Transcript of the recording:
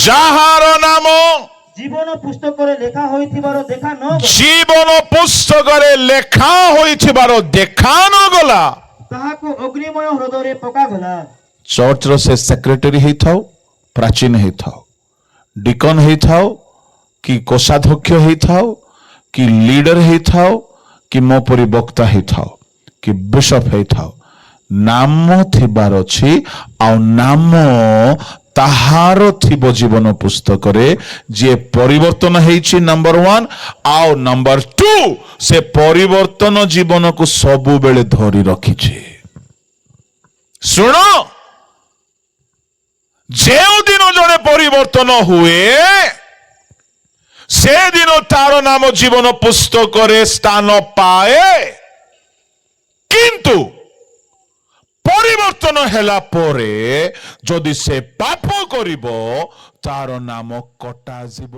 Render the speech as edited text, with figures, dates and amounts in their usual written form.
ଯାହାର ନାମ ଜୀବନ ପୁସ୍ତକରେ ଲେଖା ହୋଇଥିବାର ଦେଖା ନ ଗଲା, ଜୀବନ ପୁସ୍ତକରେ ଲେଖା ହୋଇଥିବାର ଦେଖା ନଗଲା, ତାହାକୁ ଅଗ୍ନିମୟ ହ୍ରଦରେ ପକାଗଲା। ଚର୍ଚ୍ଚର ସେ ସେକ୍ରେଟାରୀ ହେଇଥାଉ, ପ୍ରାଚୀନ ହେଇଥାଉ, ଡିକନ ହେଇଥାଉ, କି କୋଷାଧ୍ୟକ୍ଷ ହେଇଥାଉ, କି ଲିଡର ହେଇଥାଉ, କି ମୋ ପରି ବକ୍ତା ହେଇଥାଉ, କି ବିଶପ ହେଇଥାଉ, ନାମ ଥିବାର ଅଛି। ଆଉ ନାମ ତାହାର ଥିବ ଜୀବନ ପୁସ୍ତକରେ, ଯିଏ ପରିବର୍ତ୍ତନ ହେଇଛି ନମ୍ବର 1, ଆଉ ନମ୍ବର 2 ସେ ପରିବର୍ତ୍ତନ ଜୀବନକୁ ସବୁବେଳେ ଧରି ରଖିଛି। ଶୁଣ, ଯେଉଁଦିନ ଜଣେ ପରିବର୍ତ୍ତନ ହୁଏ ସେଦିନ ତାର ନାମ ଜୀବନ ପୁସ୍ତକରେ ସ୍ଥାନ ପାଏ। କିନ୍ତୁ ପରିବର୍ତ୍ତନ ହେଲା ପରେ ଯଦି ସେ ପାପ କରିବ ତାର ନାମ କଟାଯିବ।